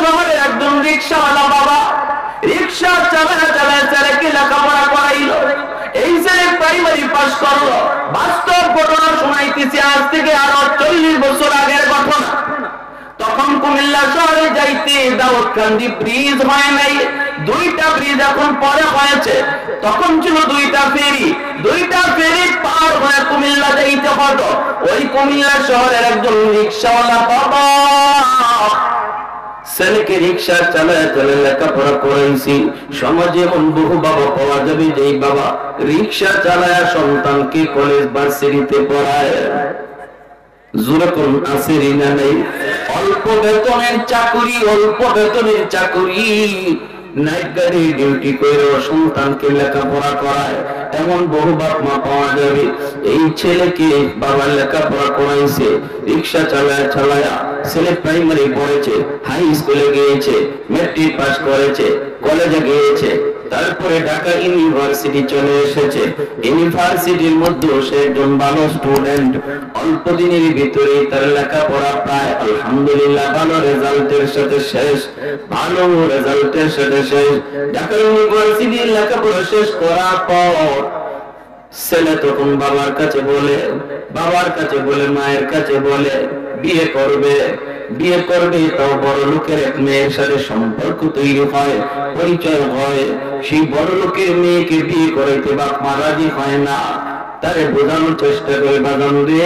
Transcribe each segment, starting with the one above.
শহরের একজন রিকশাওয়ালা বাবা রিকশা চালায় চালায় ছেলেকে লেখাপড়া করাইলো। এই ছেলে প্রাইমারি পাস করলো। বাস্তব ঘটনা শোনাইতেছি, আজ থেকে আরো 40 বছর আগের ঘটনা। তখন কুমিল্লা শহরে যাইতে দাউদকান্দি ব্রিজ হয় নাই, 2টা ব্রিজ এখন পরে হয়েছে। তখন ছিল 2টা ফেরি, 2টা ফেরি পার হয়ে কুমিল্লা যাইতে হতো। ওই কুমিল্লা শহরের একজন রিকশাওয়ালা বাবা ছেলেকে রিকশা চালায় চালায় লেখাপড়া করাইছি। সমাজে এমন বহু বাবা পাওয়া যাবে যেই বাবা রিকশা চালায় সন্তানকে কলেজ ভার্সিটিতে পড়ায়। যেরকম আছে না নেই? অল্প বেতনের চাকরি, অল্প বেতনের চাকরি, নাইট গাড়ি ডিউটি করে সন্তানকে লেখাপড়া করায় এমন বহু বাপ মা পাওয়া যাবে। এই ছেলেকে বাবা লেখাপড়া করাইছে, রিক্সা চালায় চালায়া ছেলে প্রাইমারি পড়েছে, হাই স্কুলে গিয়েছে, মেট্রিক পাস করেছে, কলেজে গিয়েছে, তারপরে ঢাকা ইউনিভার্সিটি চলে এসেছে। ইউনিভার্সিটির মধ্যে সে একজন ভালো স্টুডেন্ট। অল্প দিনের ভিতরে তার লেখাপড়া প্রায় আলহামদুলিল্লাহ ভালো রেজাল্টের সাথে শেষ, ভালো রেজাল্টের সাথে শেষ। ঢাকা ইউনিভার্সিটির লেখাপড়া শেষ করার পর ছেলে তখন বাবার কাছে বলে, মায়ের কাছে বলে বিয়ে করবে। বিয়ে করবে, তাও বড় লোকের এক মেয়ের সাথে সম্পর্ক তৈরি হয়, পরিচয় হয়। সেই বড় লোকের মেয়েকে বিয়ে করাইতে বাপ মা রাজি হয় না। তারে বোঝানোর চেষ্টা করে, বাজানো রে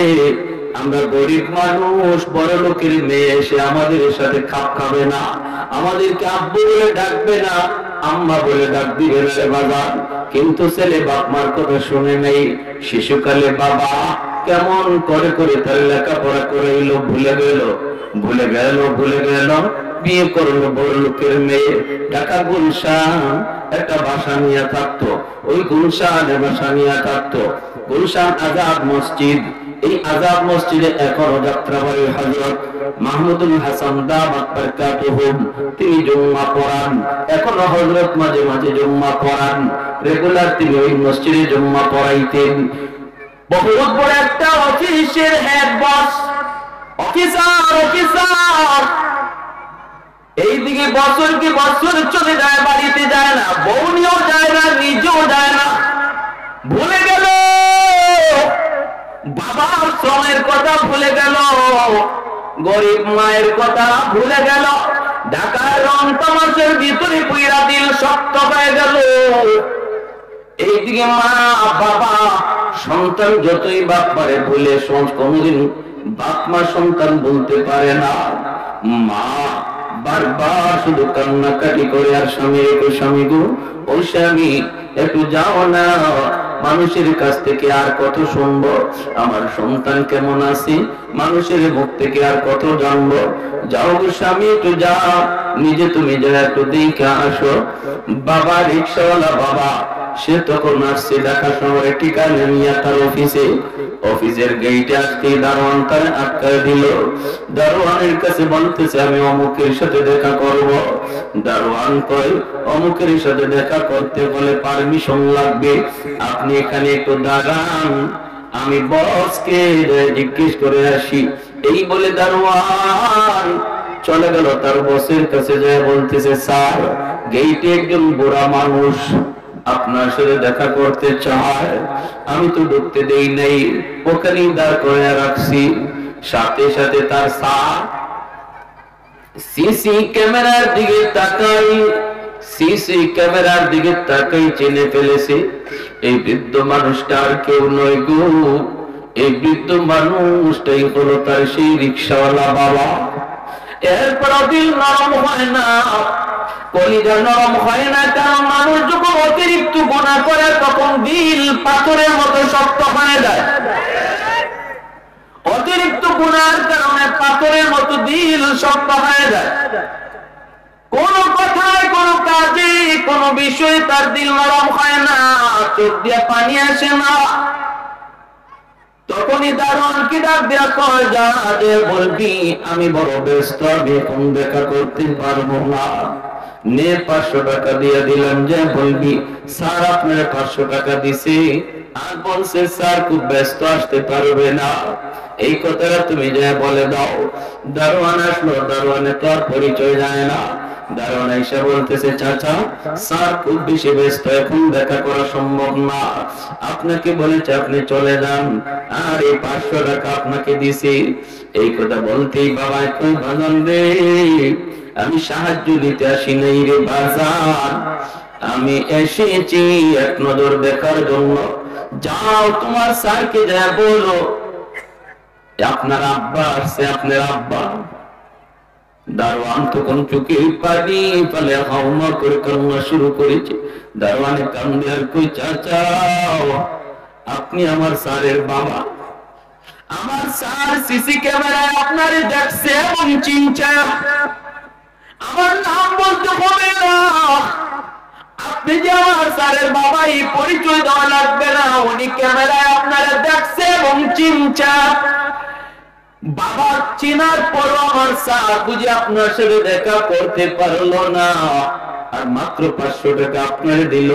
আমরা গরিব মানুষ, বড় লোকের মেয়ে এসে আমাদের সাথে খাপ খাবে না, আমাদেরকে আব্বু বলে ডাকবে না, আম্মা বলে ডাক দিবে না রে বাবা। কিন্তু ছেলে বাপ মার কথা শুনে নেই। শিশুকালে বাবা কেমন করে করে তার লেখাপড়া করাইলো, ভুলে গেল। বিয়ে করলো বড় লোকের মেয়ে। ঢাকা গুলশান একটা বাসা নিয়ে থাকতো, ওই গুলশানে বাসা নিয়ে থাকতো। গুলশান আজাদ মসজিদ, এই আজাদ মসজিদে এখনো যাত্রাবাড়ি হযরত মাহমুদুল হাসান দামাত বারকাতুহুম তিনি জুম্মা পড়ান। এখনো হযরত মাঝে মাঝে জুম্মা পড়ান, রেগুলার তিনি ওই মসজিদে জুম্মা পড়াইতেন। বহুত বড় একটা অফিসের হেড বস, অফিসার এইদিকে বছর কি বছর চলে যায়, বাড়িতে যায় না, বউ নিয়েও যায় না, নিজেও যায় না। ভুলে গেল বাবার শ্রমের কথা, ভুলে গেল গরিব মায়ের কথা, ভুলে গেল। ঢাকার রং তামাশের ভিতরে পুইরা দিল শক্ত হয়ে গেল। এইদিকে মা বাবা সন্তান যতই বাপ মারে ভুলে, কোনদিন বাপ মা সন্তান বলতে পারে না। মা বারবার শুধু কান্নাকাটি করে, আর স্বামী গো, ও স্বামী একটু যাও না, মানুষের কাছ থেকে আর কত শুনবো, আমার সন্তান কেমন আছে, মানুষের মুখ থেকে আর কত জানবো। যাও গো স্বামী, একটু যাও, নিজে তুমি যা একটু দেখে আসো। বাবা রিকশাওয়ালা বাবা সে তখন আসছে ঢাকা শহরে, ঠিকানা নিয়ে তার অফিসের গেটে আসতে দারোয়ান তার আটকায় দিল। দারোয়ানের কাছে বলতেছে আমি অমুকের সাথে দেখা করব। দারোয়ান কয় অমুকের সাথে দেখা করতে বলে পারমিশন লাগবে, আপনি এখানে একটু দাঁড়ান, আমি বসকে জিজ্ঞেস করে আসি। এই বলে দারোয়ান চলে গেল। তার বসের কাছে যায় বলতেছে, স্যার গেইটে একজন বুড়া মানুষ আপনার সাথে দেখা করতে চায়, আমি তো ঢুকতে দেই নাই, ওখানেই দাঁড় করে রাখছি। সাথে সাথে তার সিসি ক্যামেরার দিকে তাকাই চিনে ফেলেছে এই বৃদ্ধ মানুষটা আর কেউ নয় গো, এই বৃদ্ধ মানুষটাই হলো তার সেই রিকশাওয়ালা বাবা। এরপর দিল নরম হয় না, কলিজা নরম হয় না, কারণ মানুষ যখন অতিরিক্ত গুনাহ করে তখন দিল পাথরের মতো শক্ত হয়ে যায়। অতিরিক্ত গুনাহের কারণে পাথরের মতো দিল শক্ত হয়ে যায়। কোন কথায়, কোন কাজে, কোন বিষয়ে তার দিল নরম হয় না, চোখ দিয়ে পানি আসে না। তখনই দারোয়ান কি ডাক দেয়া কয়, যা বলবি, আমি বড় ব্যস্ত, আমি এখন দেখা করতে পারবো না। নে 500 টাকা দিয়ে দিলাম, যে বলবি স্যার আপনার 500 টাকা দিছি, আর বলছে স্যার খুব ব্যস্ত আসতে পারবে না, এই কথাটা তুমি যা বলে দাও। দারোয়ান আসলো, দারোয়ানে তো আর পরিচয় জানে না। দারোয়ান এসে বলতেছে চাচা স্যার খুব বেশি ব্যস্ত, এখন দেখা করা সম্ভব না, আপনাকে বলেছে আপনি চলে যান, আর এই 500 টাকা আপনাকে দিছি। এই কথা বলতেই বাবা কই বাজান রে, আমি সাহায্য দিতে আসি নাই রে বাজান, আমি এসেছি এক নজর দেখার জন্য। যাও তোমার স্যারকে যা বলো আপনার আব্বা আসছে, আপনার আব্বা। দারোয়ান তখন চোখে পানি ফেলে হাওমা করে কান্না শুরু করেছে। দারোয়ানে কান্দে আর কই চাচা আপনি আমার স্যারের বাবা, আমার স্যার সিসি ক্যামেরায় আপনারে দেখছে এবং চিনছে, আমার নাম বলতে হবে না, আপনি যে আমার স্যারের বাবা এই পরিচয় দেওয়া লাগবে না, উনি ক্যামেরায় আপনারা দেখছে এবং চিনছে। বাবা চিনার পরও আমার স্যার বুঝে আপনার সাথে দেখা করতে পারলো না, আর মাত্র 500 টাকা আপনারে দিল।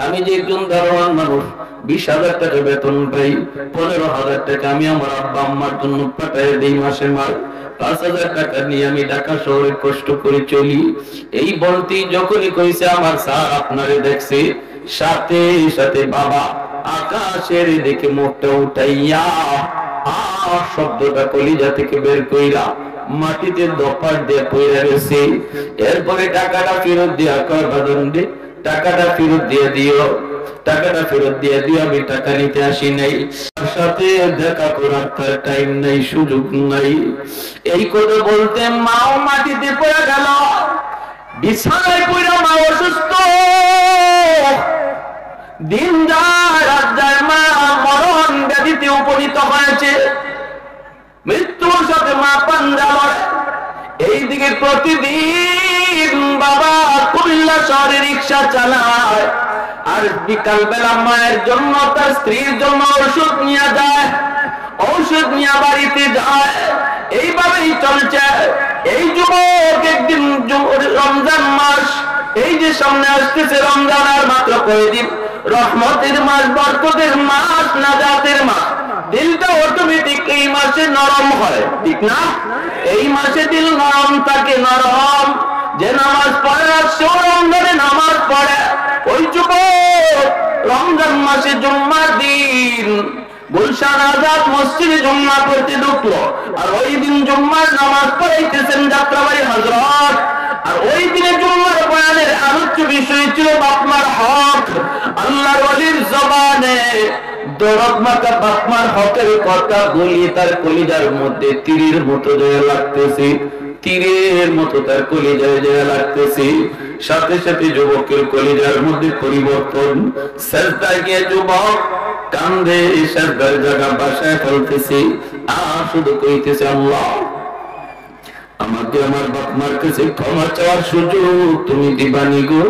আমি যে একজন দারোয়ান মানুষ, 20,000 টাকা বেতন পাই, 15,000 টাকা আমি আমার আব্বা আম্মার জন্য পাঠায় দিই মাসে মাস, 5,000 টাকা নিয়ে আমি ঢাকা শহরে কষ্ট করে চলি। এই বলতেই যখনই কইছে আমার স্যার আপনারে দেখছে, সাথে সাথে বাবা আকাশের দিকে মুখটা উঠাইয়া শব্দটা কলিজা থেকে বের কইরা মাটিতে দপার দিয়ে পড়ে গেছে। এরপরে টাকাটা ফেরত দিয়া কয় বাদন দে টাকাটা ফেরত দিয়ে দিও, টাকাটা ফেরত দিয়ে দিও, আমি টাকা নিতে আসি নাই, সাথে দেখা করার তার টাইম নাই, সুযোগ নাই। এই কথা বলতে মাও মাটিতে পড়ে গেল, বিছানায় পড়ে মা অসুস্থ, দিন যায় রাত যায়, মা মরণ ব্যাধিতে উপনীত হয়েছে, মৃত্যুর সাথে মা পাঞ্জা লড়ে। এইদিকে প্রতিদিন বাবা কুমিল্লা শহরে রিক্সা চালায়, আর বিকাল বেলা মায়ের জন্য তার স্ত্রীর জন্য ওষুধ নিয়ে যায়, ঔষধ নিয়ে বাড়িতে যায়, এইভাবেই চলছে। এই যুবক একদিন রমজান মাস, এই যে সামনে আসতেছে রমজান, আর মাত্র কয়েকদিন, রহমতের মাস, বরকতের মাস, নাজাতের মাস, দিলটা অটোমেটিক এই মাসে নরম হয়, ঠিক না? এই মাসে দিল নরম থাকে, নরম যে নামাজ পড়ে না সেও রমজানে নামাজ পড়ে। ওই যুবক রমজান মাসে জুম্মার দিন গুলশান আজাদ মসজিদে জুম্মা পড়তে ঢুকলো, আর ওই দিন জুম্মার নামাজ পড়াইতেছেন যাত্রাবাড়ি হযরত। আর ওই দিনে জুম্মার বয়ানের আলোচ্য বিষয় ছিল বাপমার হক। আল্লাহর ওলির জবানে দরদ মাকা বাপমার হকের কথা বলি, তার কলিজার মধ্যে তীরের মতো জয় লাগতেছে, তীরের মতো তার কলিজায় জয় লাগতেছে। সাথে সাথে যুবকের কলিজার মধ্যে পরিবর্তন, সাজদায় গিয়ে যুবক কান্দে, সাজদার জায়গা বাসায় ফেলতেছে, আর শুধু কইতেছে আল্লাহ আমাকে আমার বাপ মার কাছে ক্ষমা চাওয়ার সুযোগ তুমি দিবানি গো,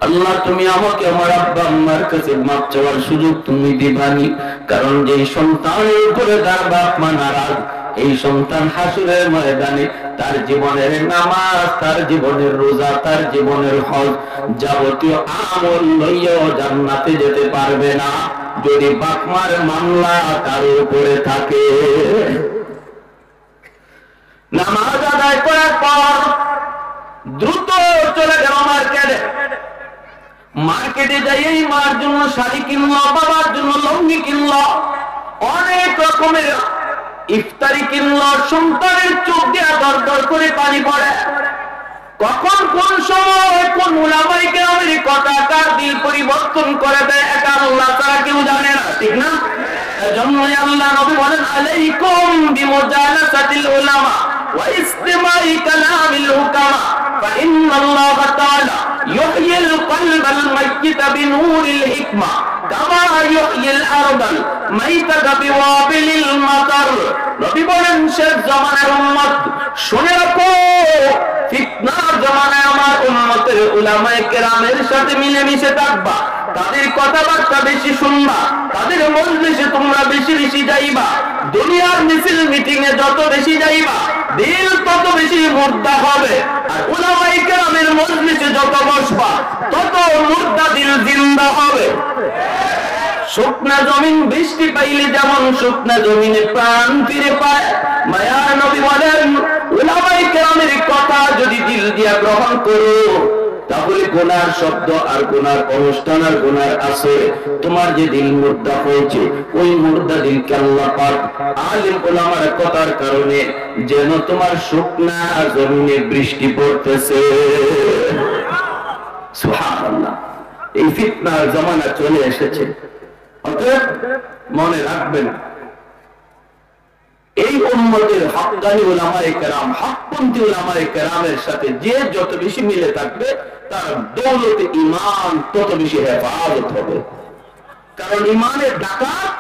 আল্লাহ তুমি আমাকে আমার আব্বা আম্মার কাছে মাপ চাওয়ার সুযোগ তুমি দিবানি। কারণ যে সন্তানের উপরে তার বাপ মা নারাজ, এই সন্তান হাসরের ময়দানে তার জীবনের নামাজ, তার জীবনের রোজা, তার জীবনের হজ, যাবতীয় আমল লইয়াও জান্নাতে যেতে পারবে না যদি বাপ মার মামলা তার উপরে থাকে। নামাজ আদায় করার পর দ্রুত চলে গেল মার্কেটে। মার্কেটে যাই মার জন্য শাড়ি কিনলো, বাবার জন্য লুঙ্গি কিনলো, অনেক রকমের ইফতারি কিনলো, সন্তানের চোখ দিয়ে দরদর করে পানি পড়ে। কখন কোন সময় কোন উলামায়ে কেরামের কথা কার দিল পরিবর্তন করে দেয় এটা আল্লাহ ছাড়া কেউ জানে না, ঠিক না? এজন্যই আল্লাহ নবী বলেন আলাইকুম বিমুজালাসাতিল উলামা ওয়া ইসতিমাই কালামিল হুকামা ফাইন্নাল্লাহ তাআলা ইউহয়িল কলবাল মাইয়িতা বিনূরিল হিকমা কামা ইউহয়িল আরদাল মাইতাতা বিওয়াবিলিল মাতার। নবী বলেন শেষ জামানার উম্মত শুনে রাখো, ফিতনার জামানায় আমার উম্মতের উলামায়ে কেরামের সাথে মিলেমিশে থাকবা, তাদের কথাবার্তা বেশি শুনবা, তাদের মজলিসে তোমরা বেশি বেশি যাইবা, দুনিয়ার মিছিল মিটিং এ যত বেশি যাইবা দিল তত বেশি মুর্দা হবে। আর উলামায়ে কেরামের মজলিসে যত বসবা তত মুর্দা দিল জিন্দা হবে। শুকনা জমিন বৃষ্টি পাইলে যেমন শুকনা জমিনে প্রাণ ফিরে পায়, মায়ার নবী বলেন উলামায়ে কেরামের কথা যদি দিল দিয়া গ্রহণ করো তাহলে গুনার শব্দ আর গুনার অনুষ্ঠান আর গুনার আছে। তোমার যে দিল মুর্দা হয়েছে ওই মুর্দা দিলকে আল্লাহ পাক আলেম উলামার কথার কারণে যেন তোমার শুকনা জমিনে বৃষ্টি পড়তেছে। সুবহানাল্লাহ। এই ফিতনার জামানা চলে এসেছে। অতএব মনে রাখবেন এই উম্মতের হক্কানি উলামায়ে কেরাম, হকপন্থী উলামায়ে কেরামের সাথে যে যত বেশি মিলে থাকবে তার দৌলতে ঈমান তত বেশি হেফাজত হবে। কারণ ঈমানের ডাকাত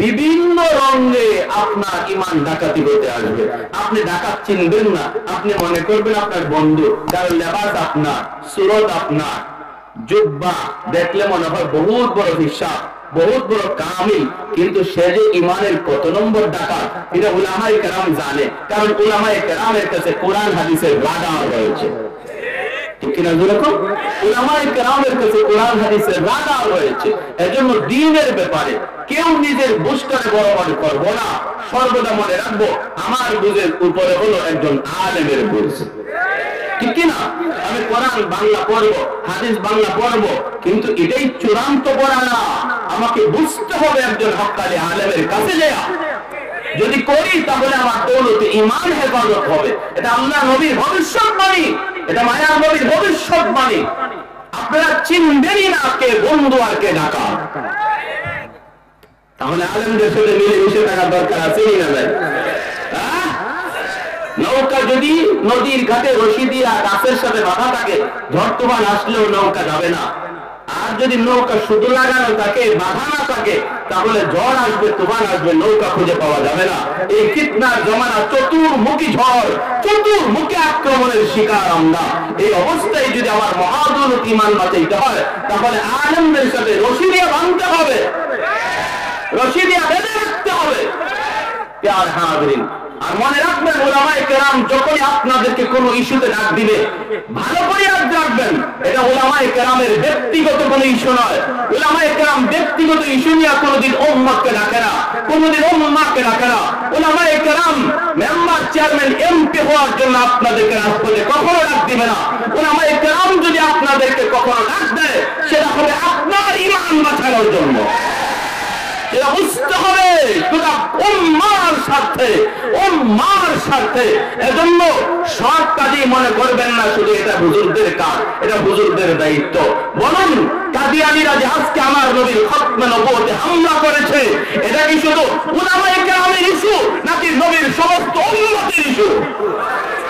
বিভিন্ন রঙে আপনার ঈমান ডাকাতি হতে আসবে। আপনি ডাকাত চিনবেন না, আপনি মনে করবেন আপনার বন্ধু, কারণ লেবাস আপনার, সুরত আপনার, জুব্বা দেখলে মনে হয় বহুত বড় হিসাব, বহুত বড় কামিল, কিন্তু সে যে ঈমানের কত নম্বর ডাকাত এটা উলামায়ে কেরাম জানে। কারণ উলামায়ে কেরামের কাছে কোরআন হাদিসের রাডার রয়েছে। ঠিক কিনা যেরকম উলামায়ে কেরামের কাছে কোরআন হাদিসের রাডার রয়েছে। এজন্য দ্বীনের ব্যাপারে কেউ নিজের বুঝটাকে বড় করবো না। সর্বদা মনে রাখবো আমার বুঝের উপরে হলো একজন আলেমের বুঝ। ঠিক কিনা? আমি কোরআন বাংলা পড়বো, হাদিস বাংলা পড়বো, কিন্তু এটাই চূড়ান্ত পড়া না। আমাকে বুঝতে হবে একজন হক্কানি আলেমের কাছে যায়া। যদি করি তাহলে আমার দৌলতে ঈমান হেফাজত হবে। এটা আল্লাহ নবীর ভবিষ্যৎবাণী, এটা মায়ার নবীর ভবিষ্যৎবাণী। আপনারা চিনবেনই না কে বন্ধু আর কে ডাকাত। তাহলে আলেমদের সাথে মিলে মিশে থাকার দরকার আছে না নাই? নৌকা যদি নদীর ঘাটে রশি দিয়া গাছের সাথে বাঁধা থাকে, ঝড় তুফান আসলেও নৌকা যাবে না। আর যদি নৌকা শুধু লাগানো থাকে, বাঁধা না থাকে, তাহলে ঝড় আসবে, তুফান আসবে, নৌকা খুঁজে পাওয়া যাবে না। এই ফিতনার জমানা চতুর্মুখী ঝড়, চতুর্মুখী আক্রমণের শিকার আমরা। এই অবস্থায় যদি আমার মহাদৌলত ঈমান বাঁচাইতে হয় তাহলে আলেমদের সাথে রশি দিয়ে বাঁধতে হবে, রশি দিয়ে বেঁধে রাখতে হবে। প্যার হাজরিন, আর মনে রাখবেন উলামায়ে কেরাম যখনই আপনাদেরকে কোনো ইস্যুতে ডাক দিবে ভালো করে ইয়াদ রাখবেন, এটা উলামায়ে কেরামের ব্যক্তিগত কোনো ইস্যু নয়। উলামায়ে কেরাম ব্যক্তিগত ইস্যু নিয়ে কোনোদিন উম্মতকে ডাকে না, কোনোদিন উম্মাহকে ডাকে না। উলামায়ে কেরাম মেম্বার, চেয়ারম্যান, এমপি হওয়ার জন্য আপনাদেরকে রাজপথে কখনো ডাক দিবে না। উলামায়ে কেরাম যদি আপনাদেরকে কখনো ডাক দেয় সেটা হবে আপনার ঈমান বাঁচানোর জন্য। এটা বুঝতে হবে উম্মার স্বার্থে, উম্মার স্বার্থে। এজন্য সব কাজই মনে করবেন না শুধু এটা হুজুরদের কাজ, এটা হুজুরদের দায়িত্ব। বলুন কাদিয়ানীরা যে আজকে আমার নবীর খতমে নবুয়তে হামলা করেছে, এটা কি শুধু উলামায়ে কেরামের ইস্যু নাকি নবীর সমস্ত উম্মতের ইস্যু?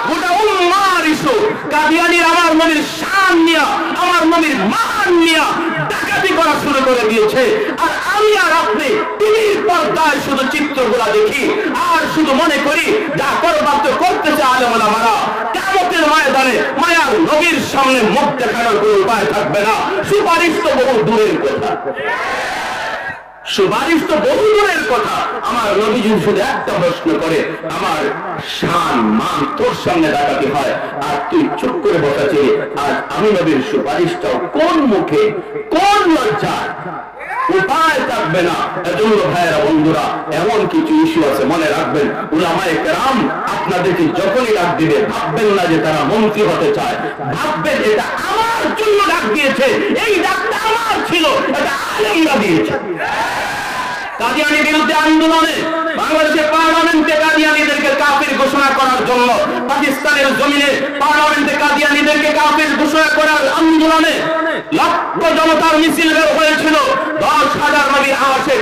গোটা উম্মার ইস্যু। কাদিয়ানীরা আমার নবীর শান নিয়া, আমার নবীর মান নিয়া ডাকাতি করা শুরু করে দিয়েছে। আর আমি আর আপনি টিভির পর্দায় শুধু চিত্রগুলা দেখি আর শুধু মনে করি যা করবার তো করতেছে আলেম ওলামারা। কিয়ামতের ময়দানে মায়ার নবীর সামনে মুখ দেখানোর কোনো উপায় থাকবে না। সুপারিশ তো বহু দূরের কথা, সুপারিশ তো বহু দূরের কথা। আমার নবীজি শুধু একটা প্রশ্ন করে, আমার শান মান তোর সামনে ডাকাতি হয় আর তুই চুপ করে বসাচ্ছি, আর আমি নবীর সুপারিশটাও কোন মুখে, কোন লজ্জায়, উপায় থাকবে না। এজন্য ভাইয়েরা, বন্ধুরা, এমন কিছু ইস্যু আছে মনে রাখবেন উলামায়ে কেরাম আপনাদেরকে যখনই ডাক দিবে ভাববেন না যে তারা মন্ত্রী হতে চায়, ভাববেন এটা আমার জন্য ডাক দিয়েছে, এই ডাকটা আমার ছিল, এটা আলেমরা দিয়েছে। কাদিয়ানী বিরুদ্ধে আন্দোলনে বাংলাদেশের পার্লামেন্টে কাদিয়ানীদেরকে কাফির ঘোষণা করার জন্য, পাকিস্তানের জমিনে পার্লামেন্টে কাদিয়ানীদেরকে কাফির ঘোষণা করার আন্দোলনে লক্ষ জনতার মিছিল বের হয়েছিল। 10,000 নবীর আশিক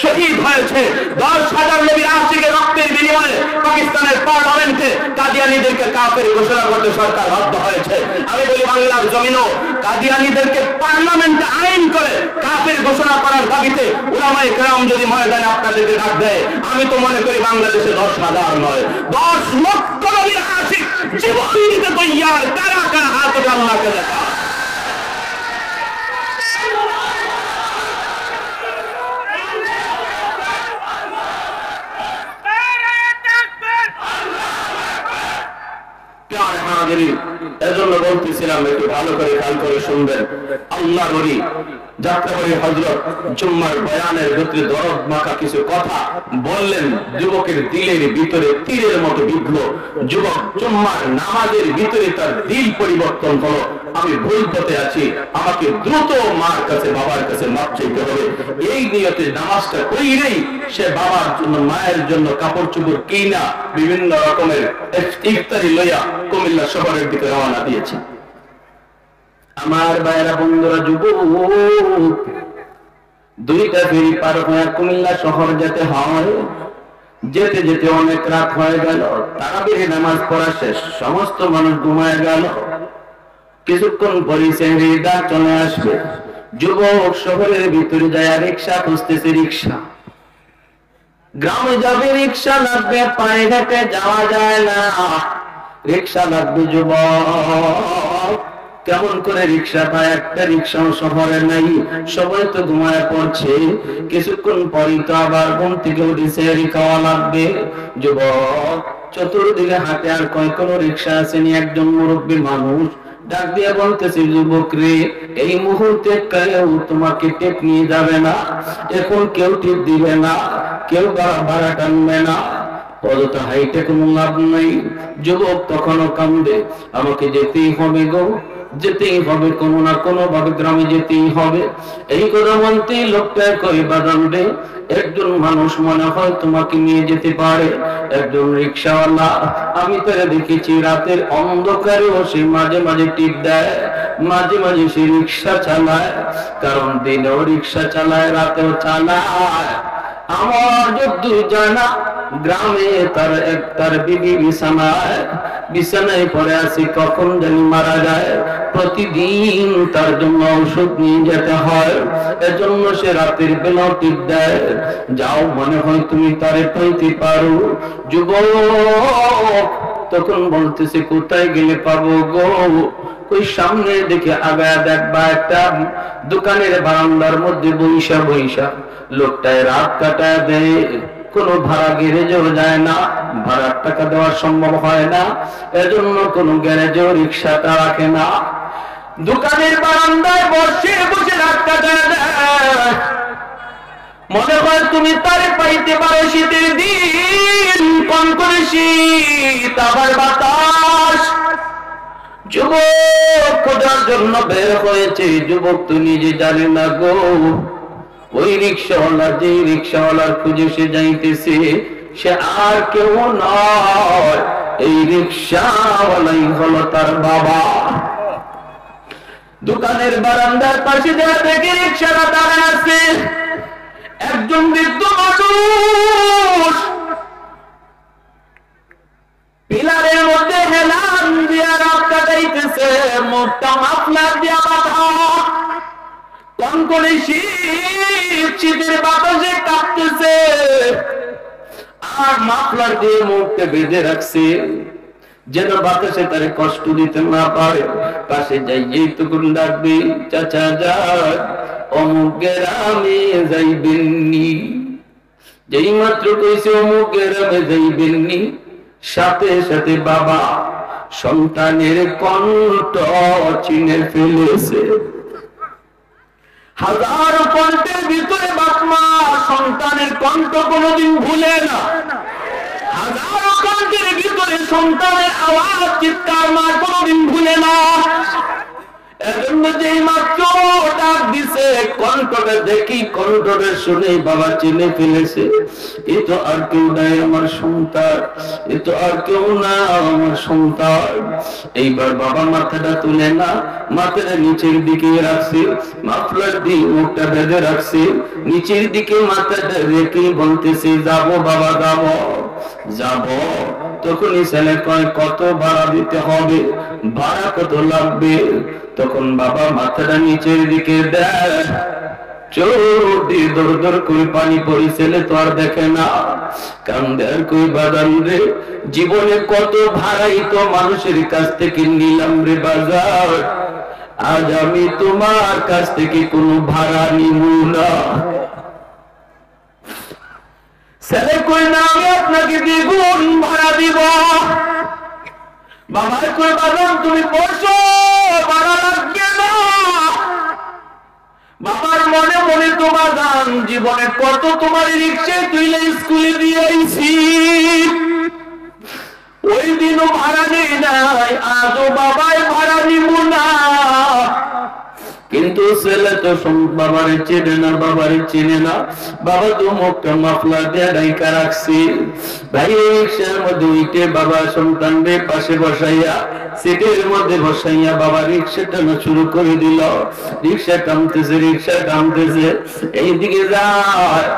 শহীদ হয়েছে। 10,000 নবীর আশিকের রক্তের বিনিময়ে পাকিস্তানের পার্লামেন্টে কাদিয়ানীদেরকে কাফির ঘোষণা করতে সরকার বাধ্য হয়েছে। আমি বলি বাংলার জমিনও কাদিয়ানীদেরকে পার্লামেন্টে আইন করে কাফির ঘোষণা করার দাবিতে উলামায়ে কেরাম যদি ময়দানে আপনাদেরকে ডাক দেয়, আমি তো মনে করি বাংলাদেশে 10,000 নয়, 10 লক্ষ নবীর আশিক জীবন দিতে তৈয়ার। কারা কারা হাত উঠে আল্লাহকে দেখা। প্রিয় হাজিরিন, এজন্য বলতেছিলাম একটু ভালো করে খেয়াল করে শুনবেন। আল্লাহর ওলি যাত্রাবাড়ি হযরত জুম্মার বয়ানের ভিতরে দরদ মাখা কিছু কথা বললেন, যুবকের দিলের ভিতরে তীরের মতো বিদ্ধ। যুবক জুম্মার নামাজের ভিতরে তার দিল পরিবর্তন হলো, আমি ভুল পথে আছি, আমাকে দ্রুত মার কাছে বাবার কাছে মাপ চাইতে হবে। এই নিয়তে নামাজটা কইরেই সে বাবার জন্য মায়ের জন্য কাপড় চোপড় কিনা বিভিন্ন রকমের ইফতারি লইয়া কুমিল্লা শহরের দিকে রওনা দিয়েছে। আমার ভাইরা বন্ধুরা, যুবক দুইটা ফেরি পার হয়ে কুমিল্লা শহর যেতে হয়। যেতে যেতে অনেক রাত হয়ে গেল, তারাবির নামাজ পড়া শেষ, সমস্ত মানুষ ঘুমায় গেল। কিছুক্ষণ পরে সেহরিদা চলে আসবে। যুবক শহরের ভিতরে যায় রিক্সা খুঁজতেছে, রিক্সা গ্রামে যাবে, রিক্সা লাগবে, পায়ে হেঁটে যাওয়া যায় না, রিক্সা লাগবে। যুবক কেমন করে রিক্সা পায়? একটা রিক্সাও শহরে নাই, সবাই তো ঘুমায় পড়ছে। কিছুক্ষণ পরই তো আবার ঘুম থেকে উঠে সেহরি খাওয়া লাগবে। যুবক চতুর্দিকে হাতে আর কয় কোনো রিক্সা আসেনি। একজন মুরব্বী মানুষ ডাক দিয়ে বলতেছে, যুবক রে, এই মুহূর্তে কেউ তোমাকে টেপ নিয়ে যাবে না, এখন কেউ টিপ দিবে না, কেউ ভাড়া টানবে না, অযথা হাইটে কোনো লাভ নাই। যুবক তখনও কান্দে, আমাকে যেতেই হবে গো, যেতেই হবে, কোনো না কোনো ভাবে গ্রামে যেতেই হবে। এই কথা বলতেই লোকটা কই, বাদাম রে, একজন মানুষ মনে হয় তোমাকে নিয়ে যেতে পারে, একজন রিক্সাওয়ালা। আমি তারা দেখেছি রাতের অন্ধকারেও সে মাঝে মাঝে টিপ দেয়, মাঝে মাঝে সে রিক্সা চালায়, কারণ দিনেও রিক্সা চালায়, রাতেও চালায়। আমার যদ্দূর জানা, গ্রামে তার বিবি বিছানায় পড়ে আছে, কখন জানি মারা যায়। প্রতিদিন তার জন্য ঔষধ নিয়ে যেতে হয়, এজন্য সে রাতের বেলা টিপ দেয়। যাও, মনে হয় তুমি তারে পাইতে পারো। যুবক তখন বলতেছে, কোথায় গেলে পাবো গো? ওই সামনে দেখে আগায় দেখবা একটা দোকানের বারান্দার মধ্যে বইসা লোকটায় রাত কাটায় দেয়। কোনো ভাড়া গ্যারেজেও যায় না, ভাড়ার টাকা দেওয়া সম্ভব হয় না, এজন্য কোনো গ্যারেজেও রিক্সাটা রাখে না। দোকানের বারান্দায় বসে বসে রাত কাটায় দেয়। মনে হয় তুমি তারে পাইতে পারো। শীতের দিন, কম করে শীত, আবার বাতাস। যুবক খোঁজার জন্য বের হয়েছে। যুবক তো নিজে জানে না গো, ওই রিক্সাওয়ালা, যে রিক্সাওয়ালার খুঁজে সে যাইতেছে, সে আর কেউ নয়, এই রিক্সাওয়ালাই হলো তার বাবা। দোকানের বারান্দার পাশে দেখে রিক্সাটা দাঁড়ায় আছে। একজন বৃদ্ধ মানুষ পিলারের মধ্যে হেলান দিয়া রাত কাটাইতেছে, মুখটা মাফলার দিয়া বাঁধা, কনকনে শীত, শীতের বাতাসে কাঁপতেছে, আর মাফলার দিয়ে মুখটা বেঁধে রাখছে যেন বাতাসে তারে কষ্ট দিতে না পারে। পাশে যাইয়েই তখন ডাকবে, চাচা যান, অমুক গ্রামে যাইবেননি। যেই মাত্র কইছে অমুক গ্রামে যাইবেননি, সাথে সাথে বাবা সন্তানের কণ্ঠ চিনে ফেলেছে। হাজারো কণ্ঠের ভিতরে বাপ মা সন্তানের কণ্ঠ কোনোদিন ভুলে না। হাজারো কণ্ঠের ভিতরে সন্তানের আওয়াজ, চিৎকার মা কোনোদিন ভুলে না। এজন্য যেই মাত্র ডাক দিছে, কণ্ঠটা দেখি, কণ্ঠটা শুনে বাবা চিনে ফেলেছে, এ তো আর কেউ নাই আমার সন্তান, এ তো আর কেউ না আমার সন্তান। এইবার বাবা মাথাটা তুলে না, মাথাটা নিচের দিকে রাখছে, মাফলার দিয়ে মুখটা বেঁধে রাখছে, নিচের দিকে মাথাটা রেখে বলতেছে, যাবো বাবা, যাবো যাবো। তখনই ছেলে কয়, কত ভাড়া দিতে হবে, ভাড়া কত লাগবে? তখন বাবা মাথাটা নিচের দিকে দেয়, চোখ দিয়ে দর দর করে পানি পড়ি। ছেলে তো আর দেখে না, কান্দে আর কই, বাদাম রে, জীবনে কত ভাড়াই তো মানুষের কাছ থেকে নিলাম রে বাজার, আজ আমি তোমার কাছ থেকে কোনো ভাড়া নিব না। ছেলে কই না, আমি আপনাকে দ্বিগুণ ভাড়া দিব। বাবার কই বাজান তুমি বসো, ভাড়া লাগবে না। বাবার মনে মনে তো বাজান জীবনে কত তোমার রিক্সায় তুইলে স্কুলে দিয়ে আইছি, ওই দিনও ভাড়া নেই নাই, আজও বাবাই ভাড়া নিব না। কিন্তু ছেলে তো বাবারে চেনে না, বাবারে চেনে না। বাবা তো মুখটা মাফলা দিয়ে ডাইকা রাখছি। ভাই রিক্সার মধ্যে উঠে বাবা সন্তানদের পাশে বসাইয়া সিটের মধ্যে বসাইয়া বাবা রিক্সা টানা শুরু করে দিল। রিক্সা টানতেছে, রিক্সা টানতেছে, এইদিকে যায়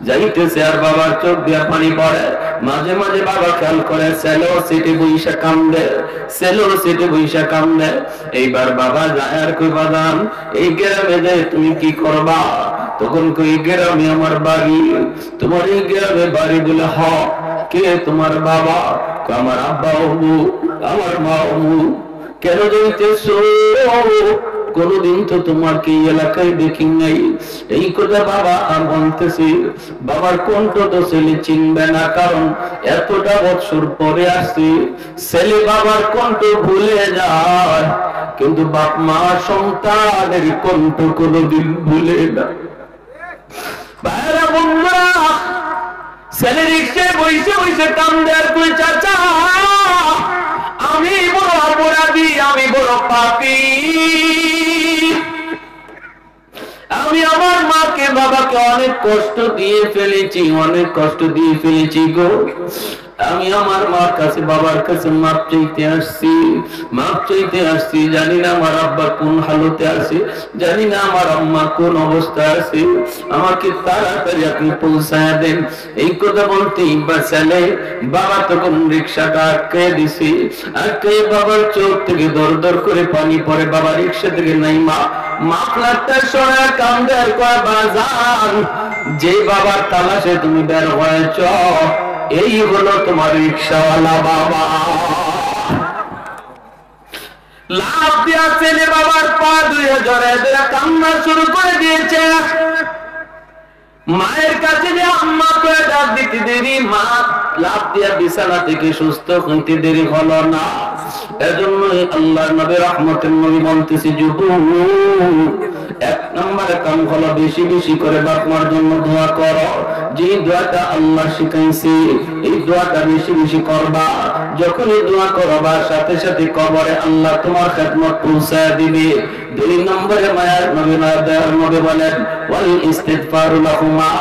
যাইতেছে আর বাবার চোখ দিয়া পানি পড়ে। মাঝে মাঝে বাবা খেয়াল করে ছেলে সিটে বইসা কান্দে, ছেলে সিটে বইসা কান্দে। এইবার বাবা যায় আর কই বাদাম এই গ্রামে যায় তুমি কি করবা? তখন কই গ্রামে আমার বাড়ি। তোমার এই গ্রামে বাড়ি বলে? হ। কে তোমার বাবা? আমার আব্বা অমু, আমার মা অমু। কেন যাইতেছো? কোনদিন তো তোমাকে এলাকায় দেখি নাই। এই কথা বাবা বলতেছি। বাবার কণ্ঠ তো ছেলে চিনবে না, কারণ এতটা বছর পরে আসছে। ছেলে বাবার কণ্ঠ ভুলে যায়, কিন্তু বাপ মা সন্তানের কণ্ঠ কোনদিন ভুলে না। ভাইরা বন্ধুরা, ছেলে রিক্সায় বইসে বইসে কাম দেয়ার কই চাচা আমি বড় অপরাধী, আমি বড় পাপী, আমি আমার মাকে বাবাকে অনেক কষ্ট দিয়ে ফেলেছি, অনেক কষ্ট দিয়ে ফেলেছি গো। আমি আমার মার কাছে বাবার কাছে মাপ চাইতে আসছি, মাপ চাইতে আসছি। জানি না আমার আব্বা কোন হালতে আছে, জানি না আমার আম্মা কোন অবস্থায় আছে, আমাকে তাড়াতাড়ি আপনি পৌঁছায় দেন। এই কথা বলতেই ছেলে বাবা তখন রিক্সাটা আটকে দিছে। আটকে বাবার চোখ থেকে দর দর করে পানি পড়ে। বাবা রিক্সা থেকে নাই মা মাফলারটা সরা কান্দে আর কয় বাজান যে বাবার তালাশে তুমি বের হয়েছ এই হলো তোমার রিক্সাওয়ালা বাবা। লাভ দিয়া ছেলে বাবার পা ধুয়ে জড়ে ধরে কান্না শুরু করে দিয়েছে। মায়ের কাছে যে আম্মা করে ডাক দিতে দেরি, মা লাভ দিয়া বিছানা থেকে সুস্থ হইতে দেরি হলো না। এজন্য আল্লাহর নবী রহমতের নবী বলতেছি, যুবক এক নম্বরে কাম হলো বেশি বেশি করে বাপ মার জন্য দোয়া করো। যে দোয়াটা আল্লাহ শিখাইছে এই দোয়াটা বেশি বেশি করবা। যখন এই দোয়া করবা সাথে সাথে কবরে আল্লাহ তোমার খেদমত পৌঁছায় দিবে। দুই নম্বরে মায়ের নবী বলেন ওয়াল ইস্তিগফারু লাহুমা,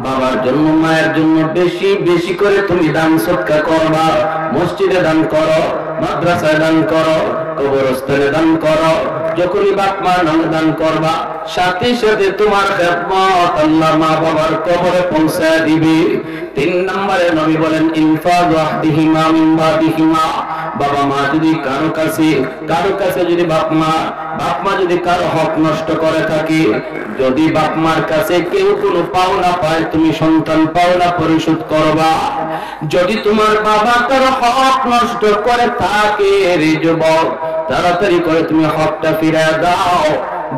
বাবার জন্য মায়ের জন্য বেশি বেশি করে তুমি দান সদকা করবা। মসজিদে দান করো, মাদ্রাসায় দান করো, কবরস্থানে দান করো। যখনই বাপ মার নামে দান করবা সাথে সাথে তোমার খেদমত আল্লাহ মা বাবার কবরে পৌঁছায় দিবে। তিন নম্বরে নবী বলেন ইনফাযু আহদিহিমা মিন বাদিহিমা, বাবা মা যদি কারো কাছে যদি বাপ মা যদি কারো হক নষ্ট করে থাকে, যদি বাপ মার কাছে কেউ কোনো পাওনা পায় তুমি সন্তান পাওনা পরিশোধ করবা। যদি তোমার বাবা কারো হক নষ্ট করে থাকে রে যুবক, তাড়াতাড়ি করে তুমি হকটা ফিরিয়ে দাও।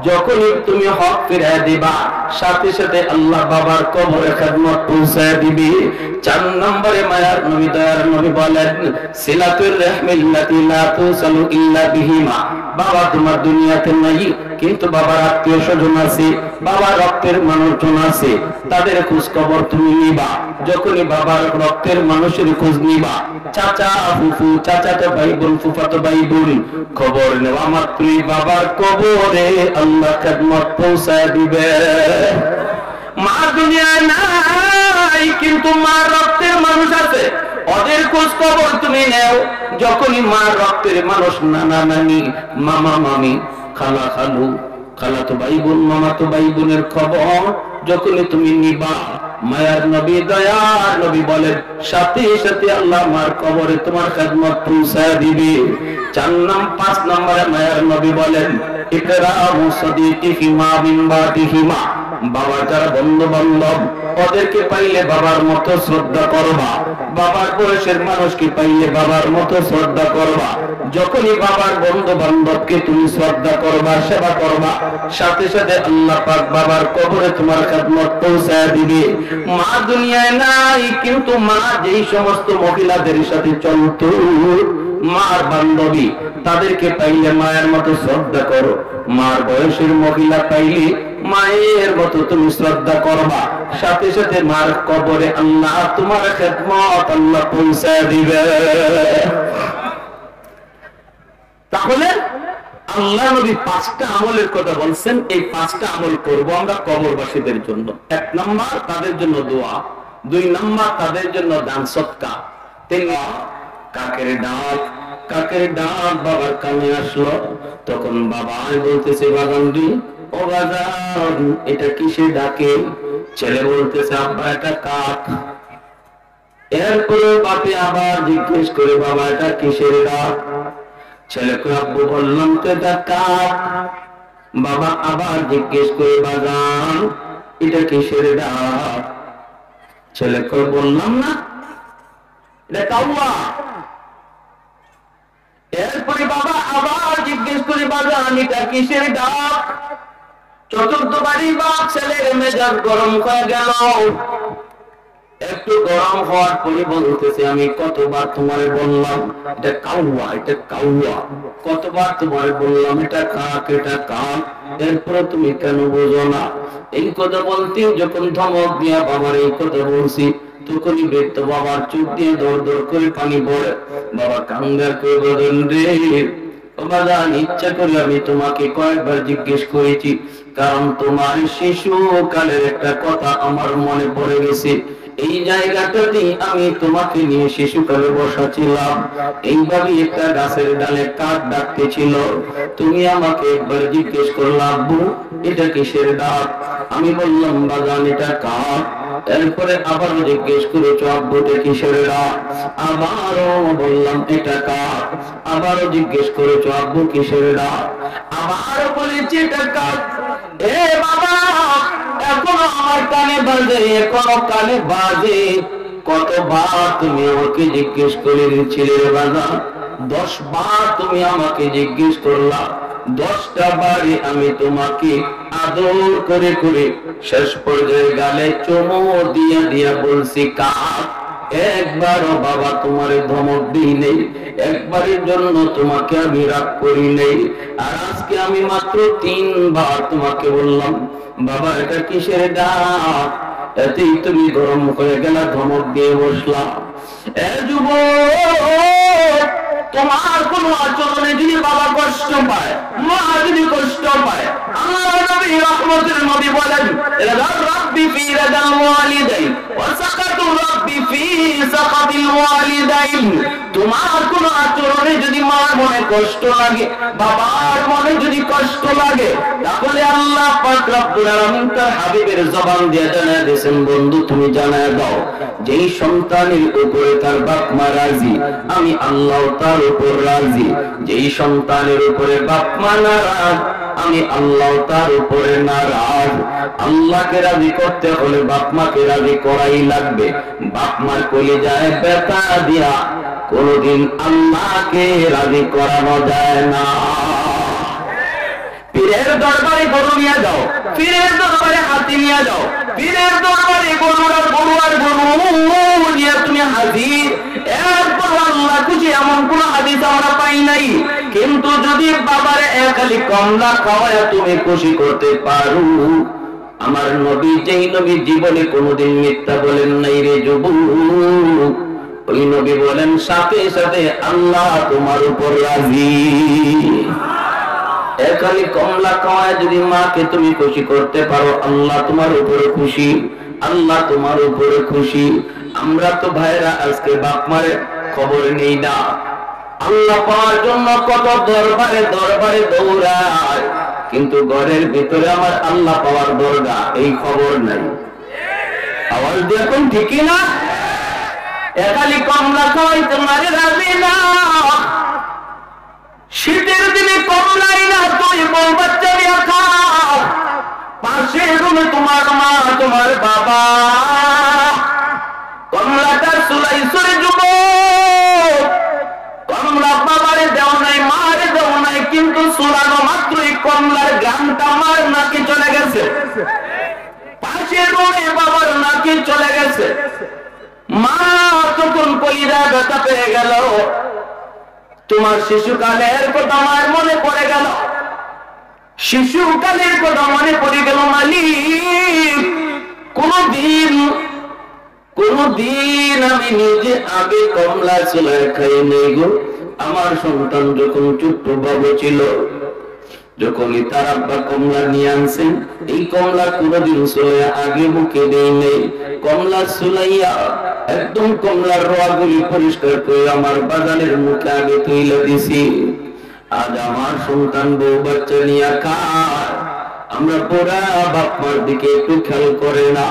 যখনই তুমি হক ফিরিয়ে দিবা সাথে সাথে আল্লাহ বাবার কবরে খেদমত পৌঁছায় দিবে। চার নম্বরে মায়ার নবী দয়ার নবী বলেন সিলাতুর রাহমিল্লাতি লা তুসালু ইল্লা বিহিমা, বাবা তোমার দুনিয়াতে নাই কিন্তু বাবার আত্মীয় স্বজন আছে, বাবার রক্তের মানুষজন আছে, তাদের খোঁজ খবর তুমি নিবা। যখনই বাবার রক্তের মানুষের খোঁজ নিবা, চাচা ফুফু, চাচাতো ভাই বোন, ফুফাতো ভাই বোন, খবর নেওয়া মাত্রই বাবার কবরে আল্লাহ খেদমত পৌঁছায় দিবে। মা দুনিয়ায় নাই কিন্তু মার রক্তের মানুষ আছে, ওদের খোঁজ খবর তুমি নেও। যখনই মার রক্তের মানুষ নানা নানি, মামা মামি, খালা খালু, খালাতো ভাই বোন, মামাতো ভাই বোনের খবর যখনই তুমি নিবা, মায়ার নবী দয়ার নবী বলেন সাথে সাথে আল্লাহ মার কবরে তোমার খেদমত পৌঁছায় দিবে। 5 নম্বরে মায়ার নবী বলেন ইকরামু সাদিকিহিমা মিন বাদিহিমা, বাবার যারা বন্ধু বান্ধব ওদেরকে পাইলে বাবার মতো শ্রদ্ধা করবা। বাবার বয়সের মানুষকে পাইলে বাবার মতো শ্রদ্ধা করবা। যখনই বাবার বন্ধু বান্ধবকে তুমি শ্রদ্ধা করবা, সেবা করবা, সাথে সাথে আল্লাহ পাক বাবার কবরে তোমার খেদমত পৌঁছায় দিবে। মা দুনিয়ায় নাই কিন্তু মা যেই সমস্ত মহিলাদের সাথে চলতো মার বান্ধবী, তাদেরকে পাইলে মায়ের মতো শ্রদ্ধা করো। মার বয়সের মহিলা পাইলে মায়ের মতো তুমি শ্রদ্ধা করবা। সাথে সাথে মার কবরে আল্লাহ তোমার খেদমত আল্লাহ পৌঁছায় দিবে। তাহলে আল্লাহ নবী 5টা আমলের কথা বলছেন, এই 5টা আমল করব আমরা কবরবাসীদের জন্য। 1 নাম্বার তাদের জন্য দোয়া, 2 নাম্বার তাদের জন্য দান সদকা, 3 কাকের ডাক। কাকের ডাক বাবার কানে আসলো, তখন বাবা বলতেছে বাগানদি, ও বাজান এটা কিসে ডাকে? ছেলে বলতেছে আব্বা এটা কাক। এরপরে বাপে আবার জিজ্ঞেস করে বাবা এটা কিসের ডাক? ছেলেকে আব্বু বললাম তো এটা কাক। বাবা আবার জিজ্ঞেস করে বাজান এটা কিসের ডাক? ছেলেকে বললাম না এটা কাউয়া। এরপরে বাবা আবার জিজ্ঞেস করে বাজান এটা কিসের ডাক? চতুর্থবারই বাপ ছেলের মেজাজ গরম হয়ে গেল। একটু গরম হওয়ার পরে বলতেছে আমি কতবার তোমারে বললাম এটা কাউয়া, এটা কাউয়া, কতবার তোমারে বললাম এটা কাক, এটা কাক, এরপরে তুমি কেন বোঝো না? এই কথা বলতে যখন ধমক দিয়া বাবার এই কথা বলছি, তখনই বৃদ্ধ বাবার চোখ দিয়ে দর দর করে পানি পড়ে। বাবা কান্দার করে বলেন রে বাজান, ইচ্ছা করে আমি তোমাকে কয়েকবার জিজ্ঞেস করেছি, কারণ তোমার শিশু কালের একটা কথা আমার মনে পড়ে গেছে। এই জায়গাটাতে আমি তোমাকে নিয়ে শিশুকালে বসাছিলাম, এইভাবে একটা গাছের ডালে কাক ডাকতেছিল। তুমি আমাকে একবার জিজ্ঞেস করলে আব্বু এটা কিসের ডাক? আমি বললাম বাজান এটা কাক। এরপরে আবারও জিজ্ঞেস করেছো আব্বু এটা কিসের ডাক? আবারও বললাম এটা কাক। আবারও জিজ্ঞেস করেছো আব্বু কিসের ডাক? আবারও বলেছি এটা কাক। এ বাবা এখনো আমার কানে বাজে, এখনো কানে বাজে। কতবার তুমি আমাকে জিজ্ঞেস করে ছেলের বাজা? 10 বার তুমি আমাকে জিজ্ঞেস করলা। 10টা বারে আমি তোমাকে আদর করে করে শেষ পর্যায়ে গালে চুমু দিয়া দিয়া বলছি কাক। একবারও বাবা তোমারে ধমক দিই নেই, একবারের জন্য তোমাকে আমি রাগ করি নেই। আর আজকে আমি মাত্র 3 বার তোমাকে বললাম বাবা এটা কিসের ডাক? এতেই তুমি গরম হয়ে গেলা, ধমক দিয়ে বসলা। এ যুবক, তোমার কোন আচরণে যদি বাবা কষ্ট পায়, মা যদি কষ্ট পায়, আল্লাহ নবী রহমতের নবী বলেন রাব্বি ফি রাদাল ওয়ালিদাইন ওয়া সাকাতু রাব্বি ফি সাকাতিল ওয়ালিদাইন। তোমার কোন আচরণে যদি মার মনে কষ্ট লাগে, বাবার মনে যদি কষ্ট লাগে, তাহলে আল্লাহ পাক রব্বুল আলামিন তার হাবিবের জবান দিয়ে জানায় দিয়েছেন বন্ধু তুমি জানায় দাও যেই সন্তানের উপরে তার বাপ মা রাজি, আমি আল্লাহ তার উপর রাজি। যেই সন্তানের উপরে বাপ মা নারাজ, আমি আল্লাহ তার উপরে নারাজ। আল্লাহকে রাজি করতে হলে বাপ মাকে রাজি করাই লাগবে। বাপ মার কলিজায় ব্যথা দিয়া কোনদিন আল্লাহকে রাজি করানো যায় না। পীরের দরবারে গরু নিয়ে যাও, পীরের দরবারে হাতি নিয়ে যাও, পীরের দরবারে গরু আর গরু নিয়ে তুমি হাজির। এরপর আল্লাহ খুশি এমন কোন হাদিস আমরা পাই নাই। কিন্তু যদি বাবার খালি কমলা খাওয়ায় তুমি খুশি করতে পারো, আমার নবী যেই নবী জীবনে কোনোদিন মিথ্যা বলেন নাই রে যুবক, ওই নবী বলেন সাথে সাথে আল্লাহ তোমার উপর রাজি। এখানে কমলা খাওয়ায় যদি মাকে তুমি খুশি করতে পারো, আল্লাহ তোমার উপরে খুশি, আল্লাহ তোমার উপরে খুশি। আমরা তো ভাইরা আজকে বাপ মায়ের খবর নেই না। আল্লাহ পাওয়ার জন্য কত দরবারে দরবারে দৌড়ায়, কিন্তু ঘরের ভিতরে আমার আল্লাহ পাওয়ার দরগা এই খবর নাই। আওয়াজ দেখুন ঠিকই না? এখানে কমলা খাওয়াইতে মারে রাজি না। শীতের দিনে কমলাই না, তুই বউ বাচ্চা নিয়ে খাও। পাশে রুমে তোমার মা তোমার বাবা, কমলাটা চুলাই সরে যুবক, কমলা বাবারে দেও নাই মারে দেও নাই, কিন্তু চুলানো মাত্রই কমলার গ্রামটা মার নাকি চলে গেছে, পাশে রুমে বাবার নাকি চলে গেছে। মা তখন কলিজা ব্যথা পেয়ে গেল, তোমার শিশুকালের কথা আমার মনে পড়ে গেল, শিশুকালের কথা মনে পড়ে গেল মালিক। কোনদিন আমি নিজে আগে কমলা ছোলা খাই নেই গো। আমার সন্তান যখন ছোট্ট বাবু ছিল, যখনই তার আব্বা কমলা নিয়ে আনছেন, এই কমলা কোনদিন ছোলা আগে মুখে দেই নেই। কমলা ছোলাইয়া একদম কমলার রোয়াগুলি পরিষ্কার করে আমার বাগানের মুখে আগে তুইলা দিছি। আজ আমার সন্তান বউ বাচ্চা নিয়ে খায়, আমরা পোড়া বাপ মার দিকে একটু খেয়াল করে না।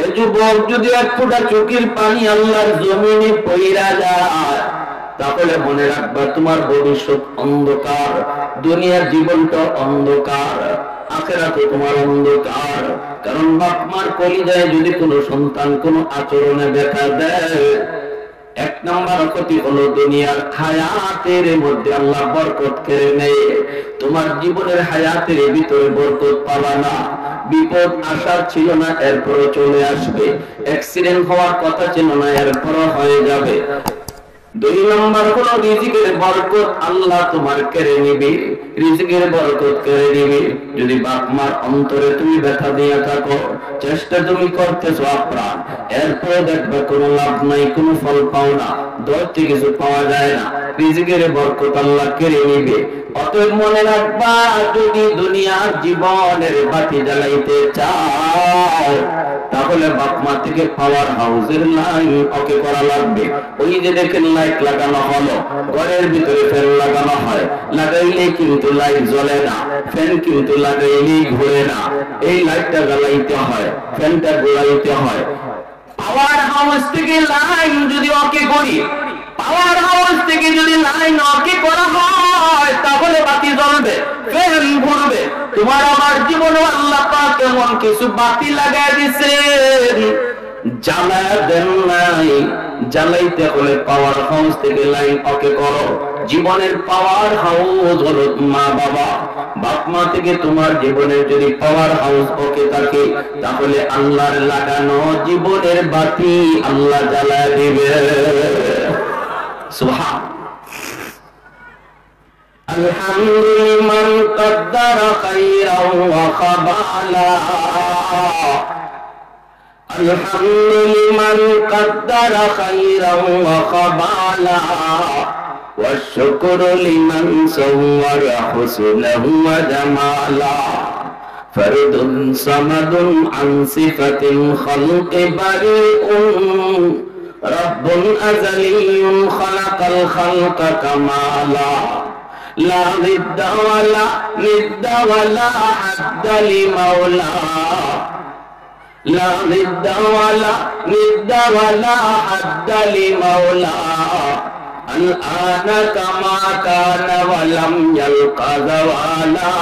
এ যুবক যদি এক ফোঁটা চোখের পানি আল্লাহর জমিনে পইরা যায়, তাহলে মনে রাখবা তোমার ভবিষ্যৎ অন্ধকার, দুনিয়ার জীবনটা অন্ধকার, আখিরাতে তোমার অন্ধকার। কারণ বাপ মার কলিজায় যদি কোনো সন্তান কোনো আচরণে দেখা দেয়, এক নম্বর ক্ষতি হলো দুনিয়ার হায়াতের মধ্যে আল্লাহ বরকত কেড়ে নেয়। তোমার জীবনের হায়াতের ভিতরে বরকত পাবা না। বিপদ আসার ছিল না, এরপরও চলে আসবে। অ্যাক্সিডেন্ট হওয়ার কথা ছিল না, এরপরও হয়ে যাবে। দুই নম্বর হলো রিজিকের বরকত আল্লাহ তোমার কেড়ে নিবে, রিজিকের বরকত কেড়ে নিবে। যদি বাপ মার অন্তরে তুমি ব্যথা দিয়ে থাকো, চেষ্টা তুমি করতেছো আপ্রাণ, এরপর দেখবে কোনো লাভ নাই, কোনো ফল পাও না, ধরতে কিছু পাওয়া যায় না, রিজিকের বরকত আল্লাহ কেড়ে নিবে। অতএব মনে রাখবা, যদি দুনিয়ার জীবনের বাতি জ্বালাইতে চাও, তাহলে বাপ মা থেকে পাওয়ার হাউসের লাইন ওকে করা লাগবে। ওই যে দেখেন লাইট লাগানো হলো, ঘরের ভিতরে ফ্যান লাগানো হয়, লাগাইলে কিন্তু লাইট জ্বলে না, ফ্যান কিন্তু লাগাইলেই ঘুরে না। এই লাইটটা জ্বালাইতে হয়, ফ্যানটা ঘোরাইতে হয়। পাওয়ার হাউস থেকে লাইন যদি ওকে করি, পাওয়ার হাউস থেকে যদি লাইন ওকে করা হয়, তাহলে বাতি জ্বলবে, ফ্যান ঘুরবে। তোমার আমার জীবনে আল্লাহ পাক এমন কিছু বাতি লাগাই দিয়েছেন, জ্বালা দেন নাই। জ্বালাইতে হলে পাওয়ার হাউস থেকে লাইন ওকে করো। জীবনের পাওয়ার হাউস হলো মা বাবা, বাপ মা থেকে তোমার জীবনের যদি পাওয়ার হাউস ওকে থাকে, তাহলে আল্লাহর লাগানো জীবনের বাতি আল্লাহ জ্বালা দিবে। সুবহান। আলহামদুলিল্লাহ কদ্দারা খাইরাও ওয়া খাবালা, আলহামদুলিল্লাহ কদ্দারা খাইরাও ওয়া খাবালা, والشكر لمن صور حسنه وجمالا, فرد صمد عن صفة الخلق بريء, رب أزلي خلق الخلق كمالا, لا ضد ولا ند ولا حد لمولى, لا ضد ولا ند ولا حد لمولى, الآن كما كان ولم يلق زوالا,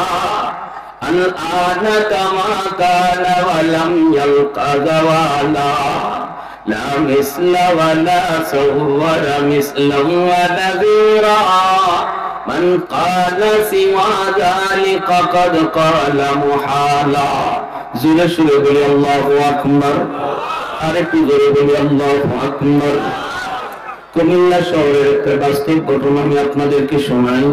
الآن كما كان ولم يلق زوالا, لا مثل ولا صور مثلا ونذيرا, من قال سوى ذلك قد قال محالا. زور شروع بولي الله أكبر, আরেকটু জোরে বলি আল্লাহু আকবার। কুমিল্লা শহরের একটা বাস্তব ঘটনা আমি আপনাদেরকে শোনাই।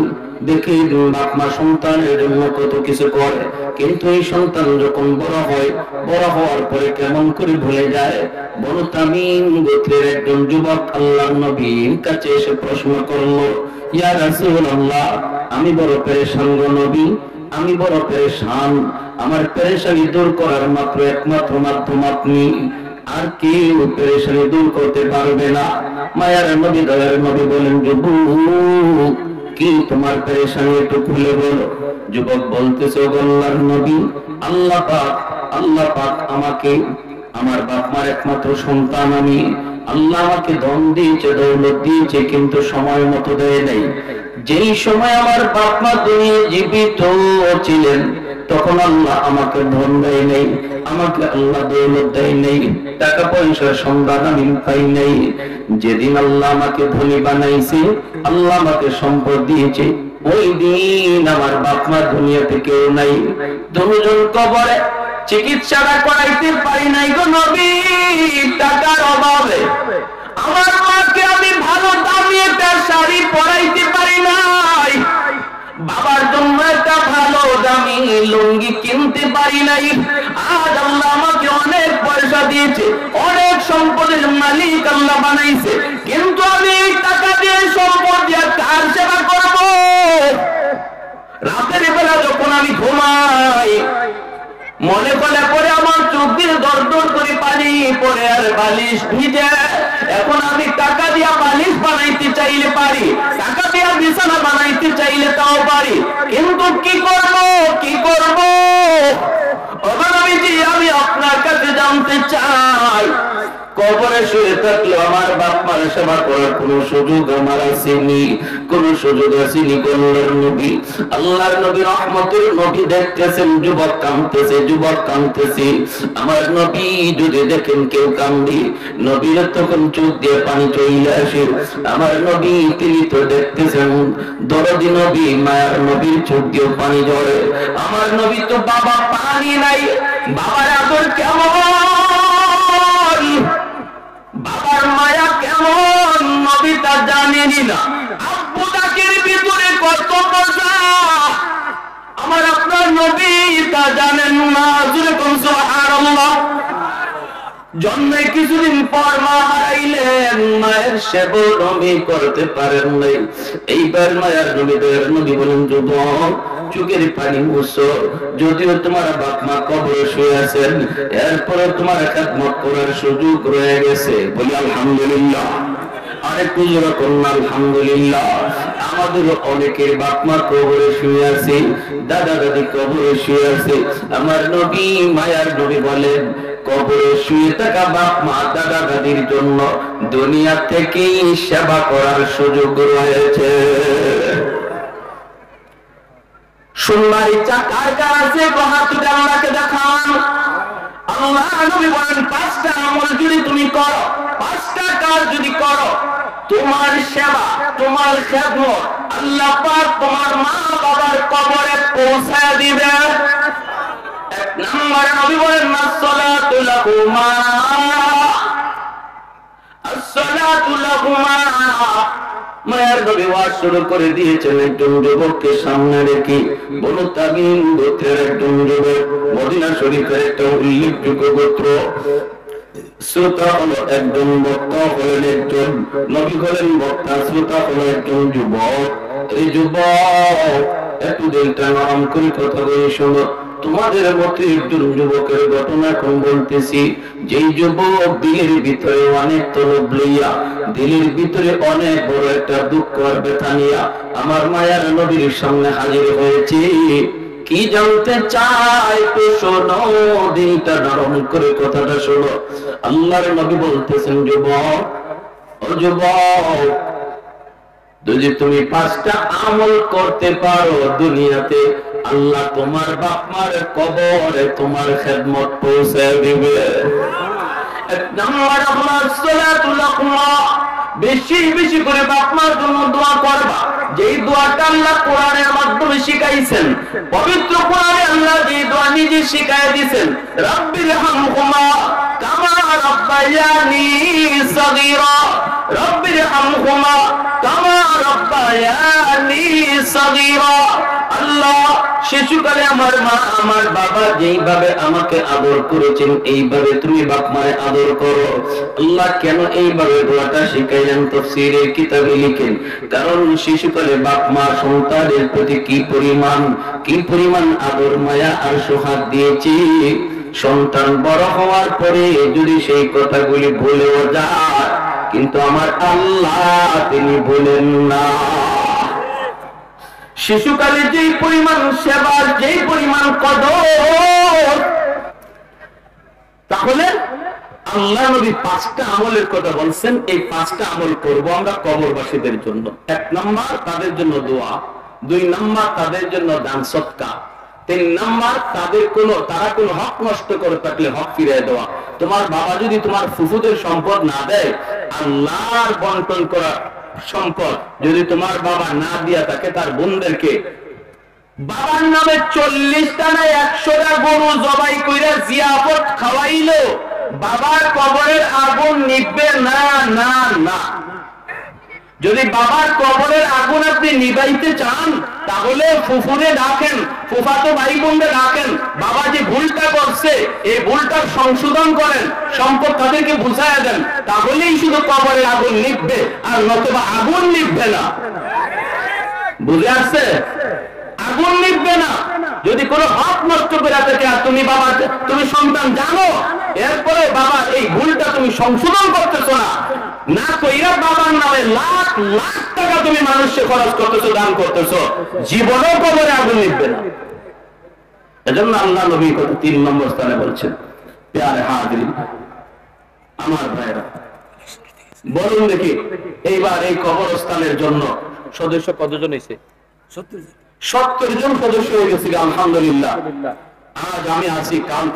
দেখি বাপ মা সন্তানের জন্য কত কিছু করে, কিন্তু এই সন্তান যখন বড় হয়, বড় হওয়ার পরে কেমন করে ভুলে যায়। বনু তামিম গোত্রের একজন যুবক আল্লাহর নবীর কাছে এসে প্রশ্ন করলো, ইয়া রাসূলুল্লাহ, আমি বড় পেরেশান গো নবী, আমি বড় পেরেশান, আমার পেরেশানি দূর করার একমাত্র মাধ্যম আপনি, আর কেউ পেরেশানি দূর করতে পারবে না। মায়ার নবী দয়ার নবী বলেন, যুবক কি তোমার পেরেশানি একটু খুলে বলো। যুবক বলতেছে, আল্লাহর নবী, আল্লাহ পাক আমাকে, আমার বাপ মার একমাত্র সন্তান আমি, আল্লাহ আমাকে ধন দিয়েছে, দৌলত দিয়েছে, কিন্তু সময় মতো দেয় নাই। যেই সময় আমার বাপ মা দুনিয়ায় জীবিত ছিলেন, তখন আল্লাহ আমাকে ধন দেয় নাই, আমাকে আল্লাহ দৌলত দেয় নাই, টাকা পয়সার সন্ধান আমি পাই নাই। যেদিন আল্লাহ আমাকে ধনী বানাইছে, আল্লাহ আমাকে সম্পদ দিয়েছে, ওই দিন আমার বাপ মা দুনিয়াতে কেউ নাই। দুজন কবরে চিকিৎসাটা করাইতে পারি নাই গো নবী, টাকার অভাবে। আমার মাকে আমি ভালো দামি একটা শাড়ি পরাইতে পারি নাই, বাবার জন্য একটা ভালো দামি লুঙ্গি কিনতে পারি নাই। আজ আল্লাহ আমাকে অনেক পয়সা দিয়েছে, অনেক সম্পদের মালিক আল্লাহ বানাইছে, কিন্তু আমি এই টাকা দিয়ে সম্পদ দিয়ে কার সেবা করব? রাতের বেলা যখন আমি ঘুমাই মনে করে পরে আমার চোখ দিয়ে দর দর করে পানি পরে আর বালিশ ভিজে। এখন আমি টাকা দিয়া বালিশ বানাইতে চাইলে পারি, টাকা দিয়া বিছানা বানাইতে চাইলে তাও পারি, কিন্তু কি করব কি করব? আমি আপনার কাছে জানতে চাই, কবরে শুয়ে থাকলে আমার বাপ মার সেবা করার কোন সুযোগ আমার আসেনি, কোন সুযোগ আসেনি। আল্লাহর নবী, আল্লাহর নবী রহমতের নবী দেখতেছেন যুবক কাঁদতেছে, যুবক কাঁদতেছে। আমার নবী যদি দেখেন কেউ কান্দি, নবীর তখন চোখ দিয়ে পানি চলে আসে। আমার নবী তিনি তো দেখতেছেন দরদি নবী, মায়ের নবীর চোখ দিয়ে পানি ঝরে। আমার নবী তো বাবা পানি নাই, বাবার আদর কেমন, বাবার মায়া কেমন নবী তা জানেনি না। আব্বু ডাকের ভিতরে কত মজা আমার আপনার নবী তা জানেন না। যেরকম সুবহানাল্লাহ, জন্মে কিছুদিন পর মা হারাইলেন, মায়ের সেবা নবী করতে পারেন নাই। এইবার মায়ের নবী দয়ার নবী বলেন, যুবক চোখের পানি মুছো, যদিও তোমার বাপ মা কবরে শুয়ে আছেন, এরপরে তোমার খেদমত করার সুযোগ রয়ে গেছে। বলি আলহামদুলিল্লাহ, আরেকটু জোরে করুন আলহামদুলিল্লাহ। আমাদের অনেকের বাপ মা কবরে শুয়ে আছে, দাদা দাদি কবরে শুয়ে আছে। আমার নবী মায়ার নবী বলেন, কবরে শুয়ে থাকা বাপ মা দাদা দাদির জন্য দুনিয়া থেকেই সেবা করার সুযোগ রয়েছে। সুন্দর ইচ্ছা কার কার আছে হাত তুলে আল্লাহকে দেখান। আল্লাহ নবী বলেন, 5টা আমল যদি তুমি করো, 5টা কাজ যদি করো, তোমার সেবা তোমার খেদমত আল্লাহ পাক তোমার মা বাবার কবরে পৌঁছায় দিবে। এক নম্বরে নবী বলেন, আসসালাতু লাহুমা, আসসালাতু লাহুমা। মায়ের নবী ওয়াজ শুরু করে দিয়েছেন একজন যুবককে সামনে রেখে। বনু তামিম গোত্রের একজন যুবক, মদিনা শরীফের একটা উল্লেখযোগ্য গোত্র। শ্রোতা হলো একজন, বক্তা হলেন একজন, নবী হলেন বক্তা, শ্রোতা হলো একজন যুবক। এই যুবক একটু দিলটা নরম করে কথা বলে শোনো। তোমাদের মতো একজন যুবকের ঘটনা এখন বলতেছি, যেই যুবক দিলের ভিতরে অনেক তলব লইয়া, দিলের ভিতরে অনেক বড় একটা দুঃখ আর ব্যথা নিয়া আমার মায়ার নবীর সামনে হাজির হয়েছে। কি জানতে চাই তো শোনো, দিলটা নরম করে কথাটা শোনো। আল্লাহর নবী বলতেছেন, যুবক ও যুবক, যদি তুমি 5টা আমল করতে পারো, দুনিয়াতে আল্লাহ তোমার বাপ মার কবরে তোমার খেদমত পৌঁছে দিবে। এক নম্বর আপনার সালাতু লাহুমা, বেশি বেশি করে বাপ মার জন্য দোয়া করবা। যেই দোয়াটা আল্লাহ কোরআনের মাধ্যমে শিখাইছেন, পবিত্র কোরআনে আল্লাহ যে দোয়া নিজে শিখায় দিয়েছেন, রাব্বির হামহুমা কামা রাব্বায়ানি সাগীরা, রাব্বির হামহুমা কামা রাব্বায়ানি সাগীরা। আল্লাহ শিশুকালে আমার মা আমার বাবা যেইভাবে আমাকে আদর করেছেন, এইভাবে তুমি বাপ মায়ের আদর করো। আল্লাহ কেন এইভাবে দোয়াটা শিখাইলেন, তাফসীরের কিতাবে লিখেন, কারণ শিশুকালে বাপ মা সন্তানের প্রতি কি পরিমাণ আদর মায়া আর সোহাগ দিয়েছে। সন্তান বড় হওয়ার পরে যদি সেই কথাগুলি ভুলেও যায়, কিন্তু আমার আল্লাহ তিনি বলেন না। শিশুকালে যেই পরিমাণ সেবার, যেই পরিমাণ কদর, তাহলে আল্লাহ নবী 5টা আমলের কথা বলছেন। এই 5টা আমল করব আমরা কবরবাসীদের জন্য। 1 নম্বর তাদের জন্য দোয়া, 2 নম্বর তাদের জন্য দান সদকা, 3 নম্বর তারা কোনো হক নষ্ট করে থাকলে হক ফিরিয়ে দেওয়া। তোমার বাবা যদি তোমার ফুফুদের সম্পদ না দেয়, আল্লাহর বন্টন করা সম্পদ যদি তোমার বাবা না দিয়া থাকে তার বোনদেরকে, বাবার নামে 40টা না 100টা গরু জবাই কইরা জিয়াফত খাওয়াইলো, বাবার কবরের আগুন নিভবে না না না। যদি বাবার কবরের আগুন আপনি নিভাইতে চান তাহলে ফুফুরে ডাকেন, ফুফাতো ভাই বোনদের ডাকেন, বাবা যে ভুলটা করছে এই ভুলটার সংশোধন করেন, সম্পদ তাদেরকে বুঝাইয়া দেন, তাহলেই শুধু কবরের আগুন নিভবে, আর নতুবা আগুন নিভবে না। বুঝে আসছে? আগুন নিভবে না। যদি কোনো হক নষ্ট করে থাকে আর তুমি বাবা, তুমি সন্তান জানো, এরপরে বাবা এই ভুলটা তুমি সংশোধন করতেছো না, না কইরা বাবার নামে লাখ লাখ টাকা তুমি মানুষকে খরচ করতেছো, দান করতেছো, জীবনেও কবরে আগুন নিভবে না। এজন্য আল্লাহ নবী 3 নম্বর স্থানে বলছেন, প্যারে হাজিরিন, আমার ভাইরা, বলুন দেখি এইবার এই কবরস্থানের জন্য সদস্য কতজন হয়েছে? 70 জন সদস্য হয়ে গেছে। আলহামদুলিল্লাহ। আজ আমি আছি, কাল